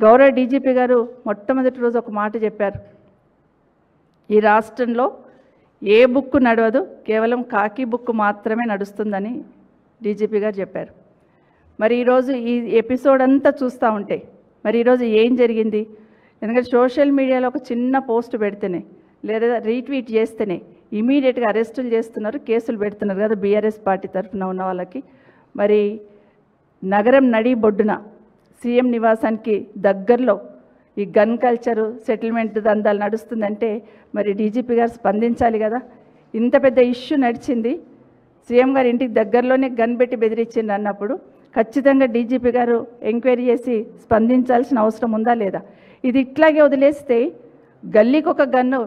గౌరవ డీజీపీ గారు మొట్టమొదటి రోజు ఒక మాట చెప్పారు, ఈ రాష్ట్రంలో ఏ బుక్ నడవదు, కేవలం కాకి బుక్ మాత్రమే నడుస్తుందని డీజీపీ గారు చెప్పారు. మరి ఈరోజు ఈ ఎపిసోడ్ అంతా చూస్తూ ఉంటే మరి ఈరోజు ఏం జరిగింది? ఎందుకంటే సోషల్ మీడియాలో ఒక చిన్న పోస్ట్ పెడితేనే లేదా రీట్వీట్ చేస్తేనే ఇమీడియట్గా అరెస్టులు చేస్తున్నారు, కేసులు పెడుతున్నారు కదా బీఆర్ఎస్ పార్టీ తరఫున ఉన్న వాళ్ళకి. మరి నగరం నడి బొడ్డున సీఎం నివాసానికి దగ్గరలో ఈ గన్ కల్చరు సెటిల్మెంట్ దందాలు నడుస్తుందంటే మరి డీజీపీ గారు స్పందించాలి కదా. ఇంత పెద్ద ఇష్యూ నడిచింది, సీఎం గారి ఇంటికి దగ్గరలోనే గన్ పెట్టి బెదిరించింది అన్నప్పుడు ఖచ్చితంగా డీజీపీ గారు ఎంక్వైరీ చేసి స్పందించాల్సిన అవసరం ఉందా లేదా? ఇది ఇట్లాగే వదిలేస్తే గల్లీకి ఒక గన్ను,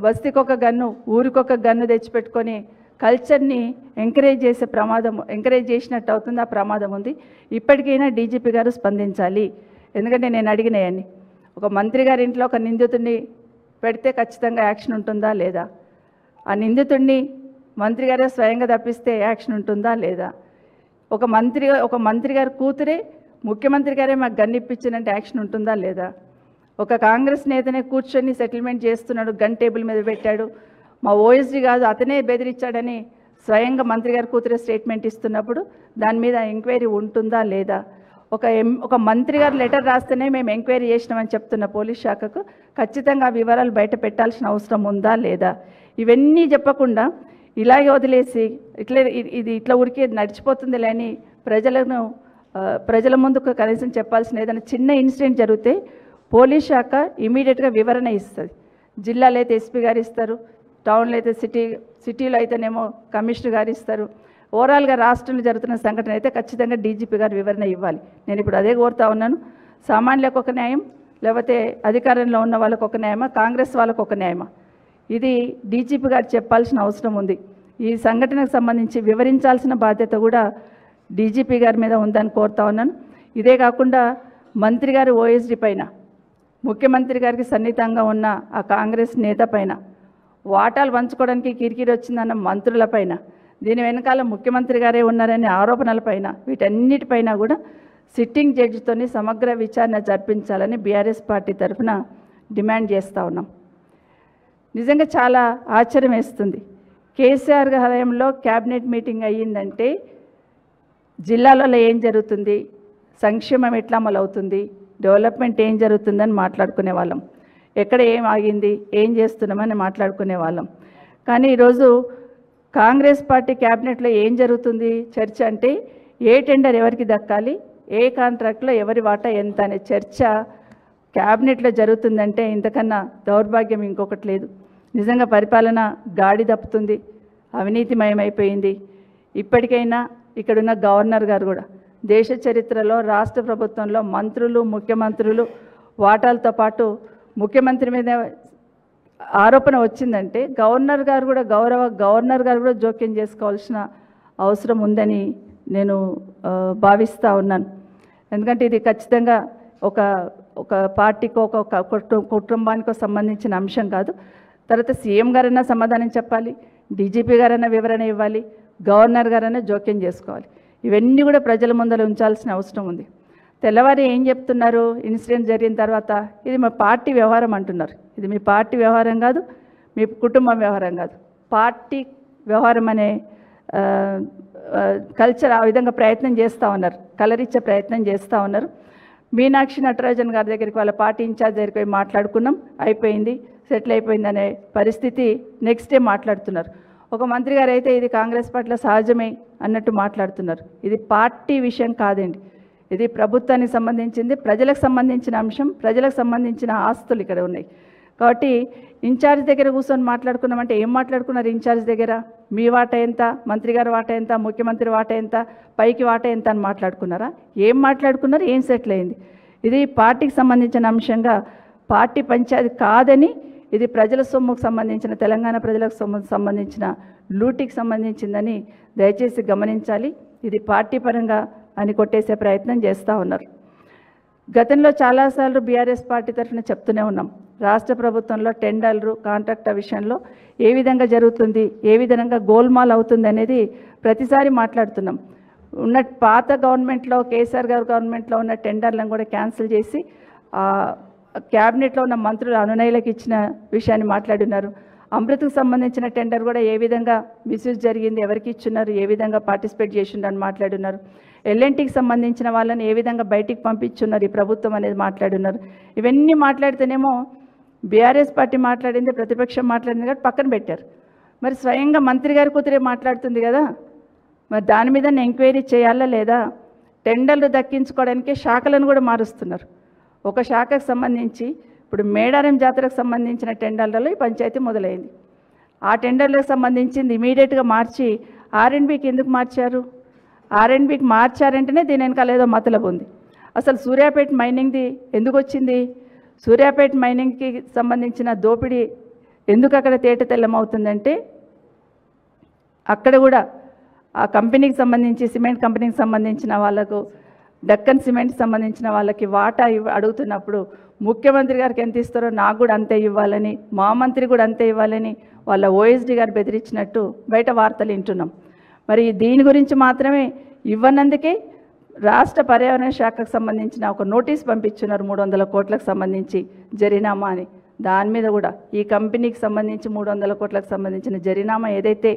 బస్తీకి ఒక గన్ను, ఊరికొక గన్ను తెచ్చిపెట్టుకొని కల్చర్ని ఎంకరేజ్ చేసినట్టు అవుతుంది. ఆ ప్రమాదం ఉంది. ఇప్పటికైనా డీజీపీ గారు స్పందించాలి. ఎందుకంటే నేను అడిగినాయని, ఒక మంత్రి గారి ఇంట్లో ఒక నిందితుడిని పెడితే ఖచ్చితంగా యాక్షన్ ఉంటుందా లేదా? ఆ నిందితుడిని మంత్రి గారే స్వయంగా తప్పిస్తే యాక్షన్ ఉంటుందా లేదా? ఒక మంత్రి గారి కూతురే ముఖ్యమంత్రి గారే మాకు గన్ ఇప్పించిందంటే యాక్షన్ ఉంటుందా లేదా? ఒక కాంగ్రెస్ నేతనే కూర్చొని సెటిల్మెంట్ చేస్తున్నాడు, గన్ టేబుల్ మీద పెట్టాడు, మా ఓఎస్డీ కాదు అతనే బెదిరించాడని స్వయంగా మంత్రి గారి కూతురే స్టేట్మెంట్ ఇస్తున్నప్పుడు దాని మీద ఎంక్వైరీ ఉంటుందా లేదా? ఒక మంత్రి గారు లెటర్ రాస్తేనే మేము ఎంక్వైరీ చేసినామని చెప్తున్న పోలీస్ శాఖకు ఖచ్చితంగా వివరాలు బయట పెట్టాల్సిన అవసరం ఉందా లేదా? ఇవన్నీ చెప్పకుండా ఇలాగే వదిలేసి ఇది ఇట్లా ఉరికి నడిచిపోతుంది లేని ప్రజల ముందుకు కనీసం చెప్పాల్సిన ఏదైనా చిన్న ఇన్సిడెంట్ జరిగితే పోలీస్ శాఖ ఇమీడియట్గా వివరణ ఇస్తుంది. జిల్లాలో అయితే ఎస్పీ గారు ఇస్తారు, టౌన్లో అయితే సిటీలో అయితేనేమో కమిషనర్ గారు ఇస్తారు. ఓవరాల్గా రాష్ట్రంలో జరుగుతున్న సంఘటన అయితే ఖచ్చితంగా డీజీపీ గారు వివరణ ఇవ్వాలి. నేను ఇప్పుడు అదే కోరుతా ఉన్నాను. సామాన్యులకు ఒక న్యాయం, లేకపోతే అధికారంలో ఉన్న వాళ్ళకు ఒక న్యాయమా, కాంగ్రెస్ వాళ్ళకు ఒక న్యాయమా? ఇది డీజీపీ గారు చెప్పాల్సిన అవసరం ఉంది. ఈ సంఘటనకు సంబంధించి వివరించాల్సిన బాధ్యత కూడా డీజీపీ గారి మీద ఉందని కోరుతా ఉన్నాను. ఇదే కాకుండా మంత్రి గారు ఓఎస్డీ పైన, ముఖ్యమంత్రి గారికి సన్నిహితంగా ఉన్న ఆ కాంగ్రెస్ నేత పైన, వాటాలు పంచుకోవడానికి కిరికిరి వచ్చిందన్న మంత్రులపైన, దీని వెనకాల ముఖ్యమంత్రి గారే ఉన్నారనే ఆరోపణలపైన, వీటన్నిటిపైన కూడా సిట్టింగ్ జడ్జితోని సమగ్ర విచారణ జరిపించాలని బీఆర్ఎస్ పార్టీ తరఫున డిమాండ్ చేస్తూ ఉన్నాం. నిజంగా చాలా ఆశ్చర్యం వేస్తుంది. కేసీఆర్ హయాంలో క్యాబినెట్ మీటింగ్ అయ్యిందంటే జిల్లాలలో ఏం జరుగుతుంది, సంక్షేమం ఎట్లా అమలవుతుంది, డెవలప్మెంట్ ఏం జరుగుతుందని మాట్లాడుకునే వాళ్ళం. ఎక్కడ ఏం ఆగింది, ఏం చేస్తున్నామని మాట్లాడుకునే వాళ్ళం. కానీ ఈరోజు కాంగ్రెస్ పార్టీ క్యాబినెట్లో ఏం జరుగుతుంది చర్చ అంటే ఏ టెండర్ ఎవరికి దక్కాలి, ఏ కాంట్రాక్ట్లో ఎవరి వాటా ఎంత అనే చర్చ క్యాబినెట్లో జరుగుతుందంటే ఇంతకన్నా దౌర్భాగ్యం ఇంకొకటి లేదు. నిజంగా పరిపాలన గాడి తప్పుతుంది, అవినీతిమయమైపోయింది. ఇప్పటికైనా ఇక్కడున్న గవర్నర్ గారు కూడా దేశ చరిత్రలో రాష్ట్ర ప్రభుత్వంలో మంత్రులు, ముఖ్యమంత్రులు వాటాలతో పాటు ముఖ్యమంత్రి మీద ఆరోపణ వచ్చిందంటే గవర్నర్ గారు కూడా జోక్యం చేసుకోవాల్సిన అవసరం ఉందని నేను భావిస్తూ ఉన్నాను. ఎందుకంటే ఇది ఖచ్చితంగా ఒక పార్టీకో ఒక కుటుంబానికో సంబంధించిన అంశం కాదు. తర్వాత సీఎం గారైనా సమాధానం చెప్పాలి, డీజీపీ గారైనా వివరణ ఇవ్వాలి, గవర్నర్ గారైనా జోక్యం చేసుకోవాలి. ఇవన్నీ కూడా ప్రజల ముందర ఉంచాల్సిన అవసరం ఉంది. తెల్లవారి ఏం చెప్తున్నారు, ఇన్సిడెంట్ జరిగిన తర్వాత ఇది మా పార్టీ వ్యవహారం అంటున్నారు. ఇది మీ పార్టీ వ్యవహారం కాదు, మీ కుటుంబం వ్యవహారం కాదు, పార్టీ వ్యవహారం అనే కల్చర్ ఆ విధంగా ప్రయత్నం చేస్తూ ఉన్నారు, కలరిచ్చే ప్రయత్నం చేస్తూ ఉన్నారు. మీనాక్షి నటరాజన్ గారి దగ్గరికి వాళ్ళ పార్టీ ఇన్ఛార్జ్ దగ్గరికి పోయి మాట్లాడుకున్నాం, అయిపోయింది, సెటిల్ అయిపోయింది అనే పరిస్థితి నెక్స్ట్ డే మాట్లాడుతున్నారు. ఒక మంత్రి గారు అయితే ఇది కాంగ్రెస్ పార్టీలో సహజమే అన్నట్టు మాట్లాడుతున్నారు. ఇది పార్టీ విషయం కాదండి, ఇది ప్రభుత్వానికి సంబంధించింది, ప్రజలకు సంబంధించిన అంశం, ప్రజలకు సంబంధించిన ఆస్తులు ఇక్కడ ఉన్నాయి. కాబట్టి ఇన్ఛార్జ్ దగ్గర కూర్చొని మాట్లాడుకున్నామంటే ఏం మాట్లాడుకున్నారు? ఇన్ఛార్జ్ దగ్గర మీ వాటా ఎంత, మంత్రి గారి వాటా ఎంత, ముఖ్యమంత్రి వాటా ఎంత, పైకి వాటా ఎంత అని మాట్లాడుకున్నారా? ఏం మాట్లాడుకున్నారు? ఏం సెటిల్ అయింది? ఇది పార్టీకి సంబంధించిన అంశంగా, పార్టీ పంచాయతీ కాదని, ఇది ప్రజల సొమ్ముకు సంబంధించిన, తెలంగాణ ప్రజలకు సంబంధించిన లూటీకి సంబంధించిందని దయచేసి గమనించాలి. ఇది పార్టీ పరంగా అని కొట్టేసే ప్రయత్నం చేస్తూ ఉన్నారు. గతంలో చాలాసార్లు బీఆర్ఎస్ పార్టీ తరఫున చెప్తూనే ఉన్నాం, రాష్ట్ర ప్రభుత్వంలో టెండర్లు, కాంట్రాక్ట్ విషయంలో ఏ విధంగా జరుగుతుంది, ఏ విధంగా గోల్మాల్ అవుతుంది అనేది ప్రతిసారి మాట్లాడుతున్నాం. ఉన్న పాత గవర్నమెంట్లో, కేసీఆర్ గారు గవర్నమెంట్లో ఉన్న టెండర్లను కూడా క్యాన్సిల్ చేసి క్యాబినెట్లో ఉన్న మంత్రులు అనునయులకు ఇచ్చిన విషయాన్ని మాట్లాడున్నారు. అమృత్కు సంబంధించిన టెండర్ కూడా ఏ విధంగా మిస్యూజ్ జరిగింది, ఎవరికి ఇచ్చున్నారు, ఏ విధంగా పార్టిసిపేట్ చేసిండని మాట్లాడున్నారు. ఎల్ఎన్టీకి సంబంధించిన వాళ్ళని ఏ విధంగా బయటికి పంపించున్నారు ఈ ప్రభుత్వం అనేది మాట్లాడున్నారు. ఇవన్నీ మాట్లాడితేనేమో బీఆర్ఎస్ పార్టీ మాట్లాడింది, ప్రతిపక్షం మాట్లాడింది కాబట్టి పక్కన పెట్టారు. మరి స్వయంగా మంత్రి గారి కూతురే మాట్లాడుతుంది కదా, మరి దాని మీద ఎంక్వైరీ చేయాలా లేదా? టెండర్లు దక్కించుకోవడానికే శాఖలను కూడా మారుస్తున్నారు. ఒక శాఖకు సంబంధించి ఇప్పుడు మేడారం జాతరకు సంబంధించిన టెండర్లలో ఈ పంచాయతీ మొదలైంది. ఆ టెండర్లకు సంబంధించింది ఇమీడియట్గా మార్చి ఆర్ఎండ్బికి ఎందుకు మార్చారు? ఆర్ఎండ్బికి మార్చారంటేనే దీని వెనకాల ఏదో మతలబు ఉంది. అసలు సూర్యాపేట మైనింగ్ది ఎందుకు వచ్చింది? సూర్యాపేట మైనింగ్కి సంబంధించిన దోపిడీ ఎందుకు అక్కడ తేట తెల్లమవుతుందంటే అక్కడ కూడా ఆ కంపెనీకి సంబంధించి సిమెంట్ కంపెనీకి సంబంధించిన వాళ్ళకు డక్కన్ సిమెంట్కి సంబంధించిన వాళ్ళకి వాటా అడుగుతున్నప్పుడు ముఖ్యమంత్రి గారికి ఎంత ఇస్తారో నాకు కూడా అంతే ఇవ్వాలని, మా మంత్రి కూడా అంతే ఇవ్వాలని వాళ్ళ ఓఎస్డీ గారు బెదిరించినట్టు బయట వార్తలు వింటున్నాం. మరి దీని గురించి మాత్రమే ఇవ్వనందుకే రాష్ట్ర పర్యావరణ శాఖకు సంబంధించిన ఒక నోటీస్ పంపించున్నారు 300 కోట్లకు సంబంధించి జరినామా అని. దాని మీద కూడా ఈ కంపెనీకి సంబంధించి 300 కోట్లకు సంబంధించిన జరినామా ఏదైతే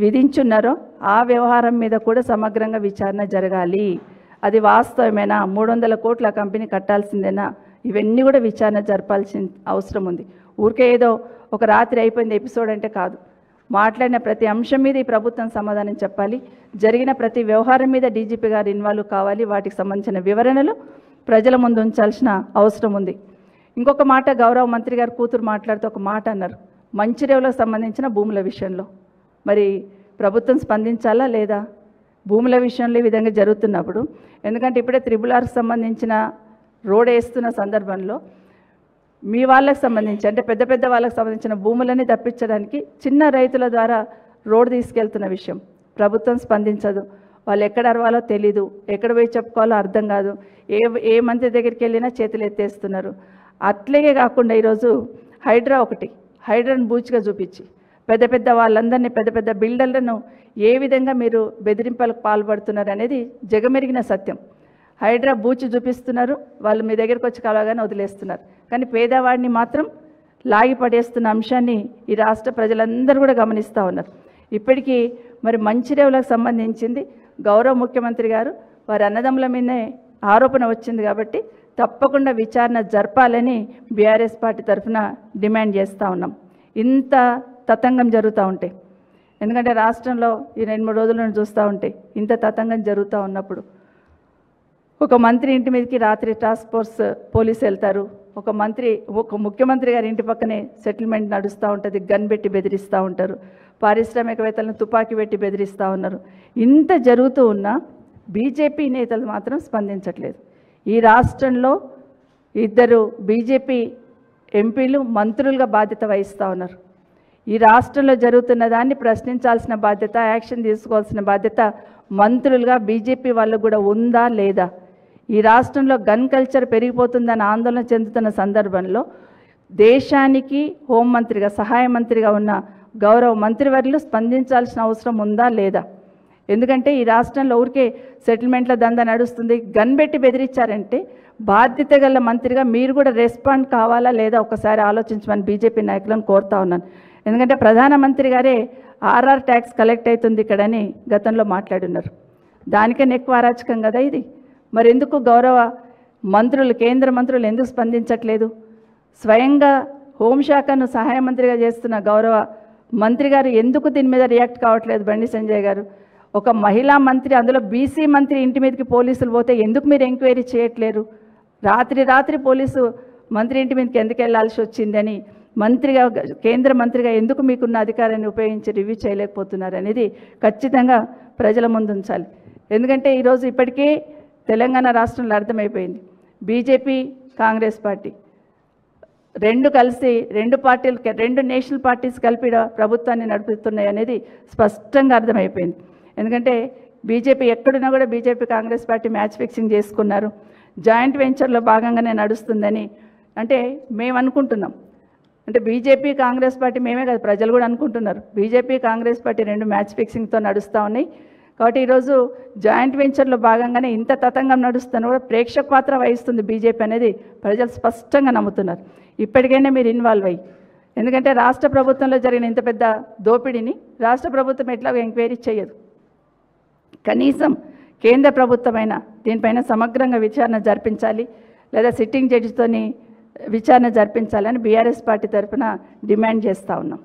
విధించున్నారో ఆ వ్యవహారం మీద కూడా సమగ్రంగా విచారణ జరగాలి. అది వాస్తవమేనా? 300 కోట్ల కంపెనీ కట్టాల్సిందేనా? ఇవన్నీ కూడా విచారణ జరపాల్సిన అవసరం ఉంది. ఊరికే ఏదో ఒక రాత్రి అయిపోయింది ఎపిసోడ్ అంటే కాదు. మాట్లాడిన ప్రతి అంశం మీద ఈ ప్రభుత్వం సమాధానం చెప్పాలి. జరిగిన ప్రతి వ్యవహారం మీద డీజీపీ గారు ఇన్వాల్వ్ కావాలి. వాటికి సంబంధించిన వివరణలు ప్రజల ముందు ఉంచాల్సిన అవసరం ఉంది. ఇంకొక మాట గౌరవ మంత్రి గారు కూతురు మాట్లాడుతూ ఒక మాట అన్నారు, మంచిర్యాలకు సంబంధించిన భూముల విషయంలో. మరి ప్రభుత్వం స్పందించాలా లేదా? భూముల విషయంలో ఈ విధంగా జరుగుతున్నప్పుడు, ఎందుకంటే ఇప్పుడే త్రిబుల్-ఆర్కి సంబంధించిన రోడ్ వేస్తున్న సందర్భంలో మీ వాళ్ళకి సంబంధించి అంటే పెద్ద పెద్ద వాళ్ళకి సంబంధించిన భూములని తప్పించడానికి చిన్న రైతుల ద్వారా రోడ్ తీసుకెళ్తున్న విషయం ప్రభుత్వం స్పందించదు. వాళ్ళు ఎక్కడ అరవాలో తెలీదు, ఎక్కడ పోయి చెప్పుకోవాలో అర్థం కాదు. ఏ మంత్రి దగ్గరికి వెళ్ళినా చేతులు ఎత్తేస్తున్నారు. అట్లాగే కాకుండా ఈరోజు హైడ్రాను బూచిగా చూపించి పెద్ద పెద్ద వాళ్ళందరినీ పెద్ద పెద్ద బిల్డర్లను ఏ విధంగా మీరు బెదిరింపులకు పాల్పడుతున్నారు అనేది జగమెరిగిన సత్యం. హైడ్రా బూచి చూపిస్తున్నారు, వాళ్ళు మీ దగ్గరికి వచ్చి కలవగానే వదిలేస్తున్నారు. కానీ పేదవాడిని మాత్రం లాగి పడేస్తున్న అంశాన్ని ఈ రాష్ట్ర ప్రజలందరూ కూడా గమనిస్తూ ఉన్నారు. ఇప్పటికీ మరి మంచిర్యాలకు సంబంధించింది గౌరవ ముఖ్యమంత్రి గారు వారి అన్నదమ్ముల మీదే ఆరోపణ వచ్చింది కాబట్టి తప్పకుండా విచారణ జరపాలని బీఆర్ఎస్ పార్టీ తరఫున డిమాండ్ చేస్తూ ఉన్నాం. ఇంత తతంగం జరుగుతూ ఉంటాయి, ఎందుకంటే రాష్ట్రంలో ఈ 2-3 రోజులను చూస్తూ ఉంటే ఇంత తతంగం జరుగుతూ ఉన్నప్పుడు ఒక మంత్రి ఇంటి మీదకి రాత్రి టాస్క్ ఫోర్స్ పోలీసు వెళ్తారు. ఒక ముఖ్యమంత్రి గారి ఇంటి పక్కనే సెటిల్మెంట్ నడుస్తూ ఉంటుంది, గన్ పెట్టి బెదిరిస్తూ ఉంటారు. పారిశ్రామికవేత్తలను తుపాకీ పెట్టి బెదిరిస్తూ ఉన్నారు. ఇంత జరుగుతూ ఉన్నా బీజేపీ నేతలు మాత్రం స్పందించట్లేదు. ఈ రాష్ట్రంలో 2 బీజేపీ ఎంపీలు మంత్రులుగా బాధ్యత వహిస్తూ ఉన్నారు. ఈ రాష్ట్రంలో జరుగుతున్న దాన్ని ప్రశ్నించాల్సిన బాధ్యత, యాక్షన్ తీసుకోవాల్సిన బాధ్యత మంత్రులుగా బీజేపీ వాళ్ళకు కూడా ఉందా లేదా? ఈ రాష్ట్రంలో గన్ కల్చర్ పెరిగిపోతుందని ఆందోళన చెందుతున్న సందర్భంలో దేశానికి హోంమంత్రిగా సహాయ మంత్రిగా ఉన్న గౌరవ మంత్రివర్యులు స్పందించాల్సిన అవసరం ఉందా లేదా? ఎందుకంటే ఈ రాష్ట్రంలో ఊరికే సెటిల్మెంట్ల దందా నడుస్తుంది, గన్ పెట్టి బెదిరించారంటే బాధ్యత గల మంత్రిగా మీరు కూడా రెస్పాండ్ కావాలా లేదా ఒకసారి ఆలోచించమని బీజేపీ నాయకులను కోరుతా ఉన్నాను. ఎందుకంటే ప్రధానమంత్రి గారే ఆర్ఆర్ ట్యాక్స్ కలెక్ట్ అవుతుంది ఇక్కడని గతంలో మాట్లాడున్నారు. దానికన్నా ఎక్కువ అరాచకం కదా ఇది. మరి ఎందుకు గౌరవ మంత్రులు, కేంద్ర మంత్రులు ఎందుకు స్పందించట్లేదు? స్వయంగా హోంశాఖను సహాయ మంత్రిగా చేస్తున్న గౌరవ మంత్రి గారు ఎందుకు దీని మీద రియాక్ట్ కావట్లేదు? బండి సంజయ్ గారు ఒక మహిళా మంత్రి, అందులో బీసీ మంత్రి ఇంటి మీదకి పోలీసులు పోతే ఎందుకు మీరు ఎంక్వైరీ చేయట్లేరు? రాత్రి పోలీసు మంత్రి ఇంటి మీదకి ఎందుకు వెళ్లాల్సి వచ్చిందని మంత్రిగా, కేంద్ర మంత్రిగా ఎందుకు మీకున్న అధికారాన్ని ఉపయోగించి రివ్యూ చేయలేకపోతున్నారు అనేది ఖచ్చితంగా ప్రజల ముందు ఉంచాలి. ఎందుకంటే ఈరోజు ఇప్పటికే తెలంగాణ రాష్ట్రంలో అర్థమైపోయింది, బీజేపీ కాంగ్రెస్ పార్టీ రెండు కలిసి 2 నేషనల్ పార్టీస్ కలిపి ప్రభుత్వాన్ని నడుపుతున్నాయి అనేది స్పష్టంగా అర్థమైపోయింది. ఎందుకంటే బీజేపీ ఎక్కడున్నా కూడా BJP Congress party match fixing చేసుకున్నారు, జాయింట్ వెంచర్లో భాగంగానే నడుస్తుందని అంటే మేము అనుకుంటున్నాం. అంటే బీజేపీ కాంగ్రెస్ పార్టీ మేమే కాదు, ప్రజలు కూడా అనుకుంటున్నారు బీజేపీ కాంగ్రెస్ పార్టీ 2 మ్యాచ్ ఫిక్సింగ్తో నడుస్తూ ఉన్నాయి. కాబట్టి ఈరోజు జాయింట్ వెంచర్లో భాగంగానే ఇంత తతంగం నడుస్తున్నా కూడా ప్రేక్షక పాత్ర వహిస్తుంది బీజేపీ అనేది ప్రజలు స్పష్టంగా నమ్ముతున్నారు. ఇప్పటికైనా మీరు ఇన్వాల్వ్ అయ్యి, ఎందుకంటే రాష్ట్ర ప్రభుత్వంలో జరిగిన ఇంత పెద్ద దోపిడీని రాష్ట్ర ప్రభుత్వం ఎట్లాగో ఎంక్వైరీ చేయదు. కనీసం కేంద్ర ప్రభుత్వమైన దీనిపైన సమగ్రంగా విచారణ జరిపించాలి, లేదా సిట్టింగ్ జడ్జితోని విచారణ జరిపించాలని బీఆర్ఎస్ పార్టీ తరఫున డిమాండ్ చేస్తూ ఉన్నాం.